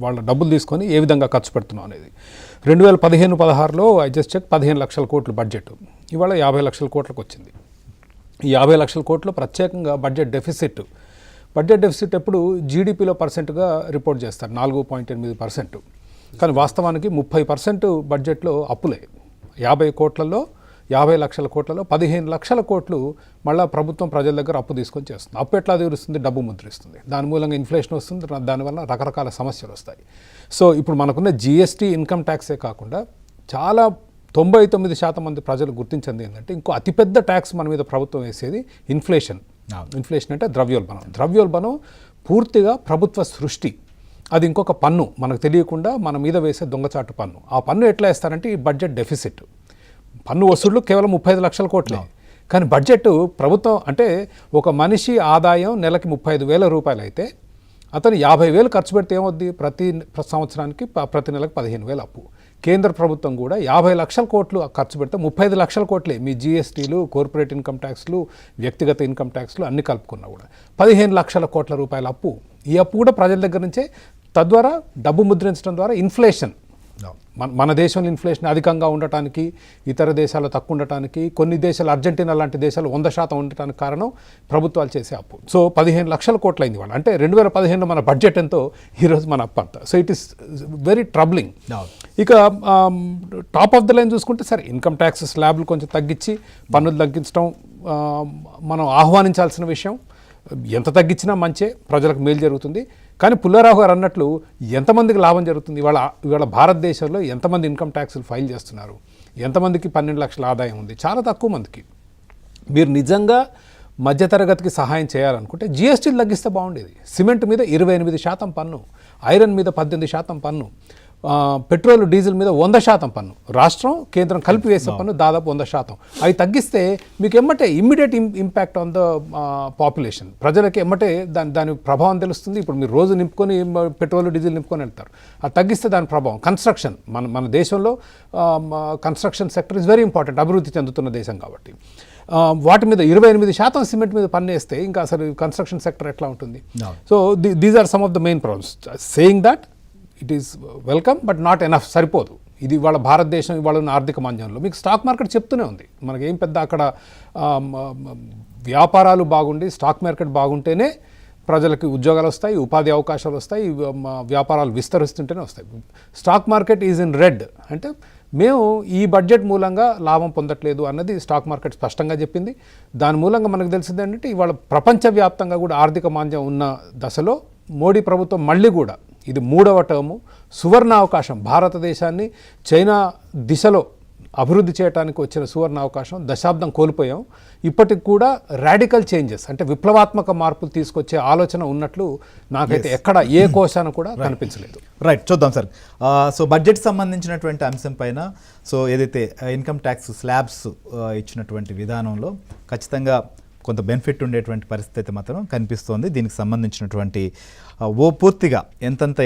వాళ్ళ డబ్బులు తీసుకొని ఏ విధంగా ఖర్చు పెడుతున్నాం అనేది. 2015-16లో ఐ జస్ట్ చెక్ 15 లక్షల కోట్లు బడ్జెట్, ఇవాళ 50 లక్షల కోట్లకు వచ్చింది. ఈ 50 లక్షల కోట్లు ప్రత్యేకంగా బడ్జెట్ డెఫిసిట్ ఎప్పుడు జీడిపిలో పర్సెంట్గా రిపోర్ట్ చేస్తారు, 4.8%. కానీ వాస్తవానికి 30% బడ్జెట్లో అప్పులే. 50 లక్షల కోట్లలో 15 లక్షల కోట్లు మళ్ళీ ప్రభుత్వం ప్రజల దగ్గర అప్పు తీసుకొని చేస్తుంది. అప్పు ఎట్లా తీరుస్తుంది? డబ్బు ముద్రిస్తుంది. దాని మూలంగా ఇన్ఫ్లేషన్ వస్తుంది, దానివల్ల రకరకాల సమస్యలు వస్తాయి. సో ఇప్పుడు మనకున్న జీఎస్టీ ఇన్కమ్ ట్యాక్సే కాకుండా చాలా 99% మంది ప్రజలు గుర్తించింది ఏంటంటే ఇంకో అతిపెద్ద ట్యాక్స్ మన మీద ప్రభుత్వం వేసేది ఇన్ఫ్లేషన్ అంటే ద్రవ్యోల్బణం పూర్తిగా ప్రభుత్వ సృష్టి. అది ఇంకొక పన్ను మనకు తెలియకుండా మన మీద వేసే దొంగచాటు పన్ను. ఆ పన్ను ఎట్లా వేస్తారంటే ఈ బడ్జెట్ డెఫిసిట్. పన్ను వసూళ్లు కేవలం 35 లక్షల కోట్లే, కానీ బడ్జెట్ ప్రభుత్వం అంటే ఒక మనిషి ఆదాయం నెలకి 35,000 రూపాయలు అయితే అతను 50,000 ఖర్చు పెడితే ఏమవుద్ది? ప్రతి సంవత్సరానికి ప్రతి నెలకు 15,000 అప్పు. కేంద్ర ప్రభుత్వం కూడా 50 లక్షల కోట్లు ఖర్చు పెడితే 35 లక్షల కోట్లే మీ జీఎస్టీలు, కార్పొరేట్ ఇన్కమ్ ట్యాక్స్లు, వ్యక్తిగత ఇన్కమ్ ట్యాక్స్లు అన్ని కలుపుకున్నా కూడా 15 లక్షల కోట్ల రూపాయల అప్పు. ఈ అప్పు కూడా ప్రజల దగ్గర నుంచే, తద్వారా డబ్బు ముద్రించడం ద్వారా ఇన్ఫ్లేషన్, మన దేశంలో ఇన్ఫ్లేషన్ అధికంగా ఉండటానికి, ఇతర దేశాలు తక్కువ ఉండటానికి, కొన్ని దేశాలు అర్జెంటీనా లాంటి దేశాలు 100% ఉండటానికి కారణం ప్రభుత్వాలు చేసే అప్పు. సో 15 లక్షల కోట్లు అయింది వాళ్ళు. అంటే 2015లో మన బడ్జెట్ ఎంతో, ఈరోజు మన అప్పు అంతా. So it is very troubling. ఇక టాప్ ఆఫ్ ద లైన్ చూసుకుంటే సరే, ఇన్కమ్ ట్యాక్స్ స్లాబ్లు కొంచెం తగ్గించి పన్నులు తగ్గించడం మనం ఆహ్వానించాల్సిన విషయం. ఎంత తగ్గించినా మంచే, ప్రజలకు మేలు జరుగుతుంది. కానీ పుల్లారావు గారు అన్నట్లు ఎంతమందికి లాభం జరుగుతుంది? ఇవాళ భారతదేశంలో ఎంతమంది ఇన్కమ్ ట్యాక్స్లు ఫైల్ చేస్తున్నారు? ఎంతమందికి 12 లక్షల ఆదాయం ఉంది? చాలా తక్కువ మందికి. మీరు నిజంగా మధ్యతరగతికి సహాయం చేయాలనుకుంటే జీఎస్టీలు తగ్గిస్తే బాగుండేది. సిమెంట్ మీద 28% పన్ను, ఐరన్ మీద 18% పన్ను, పెట్రోల్ డీజిల్ మీద 100% పన్ను, రాష్ట్రం కేంద్రం కలిపి వేసే పన్ను దాదాపు 100%. అవి తగ్గిస్తే మీకు ఎమ్మటే immediate impact on the population. ప్రజలకి ఎమ్మటే దాని ప్రభావం తెలుస్తుంది. ఇప్పుడు మీరు రోజు నింపుకొని పెట్రోల్ డీజిల్ నింపుకొని వెళ్తారు, అది తగ్గిస్తే దాని ప్రభావం. కన్స్ట్రక్షన్, మన దేశంలో construction sector is very important, అభివృద్ధి చెందుతున్న దేశం కాబట్టి. వాటి మీద 28% సిమెంట్ మీద పన్ను వేస్తే ఇంకా అసలు కన్స్ట్రక్షన్ సెక్టర్ ఎట్లా ఉంటుంది? So these are some of the main problems. Saying that it is welcome but not enough, సరిపోదు. ఇది ఇవాళ భారతదేశం ఇవాళ ఉన్న ఆర్థిక మాంద్యంలో మీకు స్టాక్ మార్కెట్ చెప్తూనే ఉంది. మనకేం పెద్ద అక్కడ వ్యాపారాలు బాగుండి స్టాక్ మార్కెట్ బాగుంటేనే ప్రజలకు ఉద్యోగాలు వస్తాయి, ఉపాధి అవకాశాలు వస్తాయి, వ్యాపారాలు విస్తరిస్తుంటేనే వస్తాయి. Stock market is in red అంటే మేము ఈ బడ్జెట్ మూలంగా లాభం పొందట్లేదు అన్నది స్టాక్ మార్కెట్ స్పష్టంగా చెప్పింది. దాని మూలంగా మనకు తెలిసింది ఏంటంటే ఇవాళ ప్రపంచవ్యాప్తంగా కూడా ఆర్థిక మాంద్యం ఉన్న దశలో మోడీ ప్రభుత్వం మళ్ళీ కూడా ఇది 3వ టర్ము సువర్ణ అవకాశం, భారతదేశాన్ని చైనా దిశలో అభివృద్ధి చేయడానికి వచ్చిన సువర్ణ అవకాశం. దశాబ్దం కోల్పోయాం. ఇప్పటికి కూడా రాడికల్ చేంజెస్ అంటే విప్లవాత్మక మార్పులు తీసుకొచ్చే ఆలోచన ఉన్నట్లు నాకైతే ఎక్కడ ఏ కోశాన కూడా కనిపించలేదు. రైట్, చూద్దాం సార్. సో బడ్జెట్ సంబంధించినటువంటి అంశం పైన సో ఏదైతే ఇన్కమ్ ట్యాక్స్ స్లాబ్స్ ఇచ్చినటువంటి విధానంలో ఖచ్చితంగా కొంత బెనిఫిట్ ఉండేటువంటి పరిస్థితి మాత్రం కనిపిస్తోంది. దీనికి సంబంధించినటువంటి పూర్తిగా ఎంతంత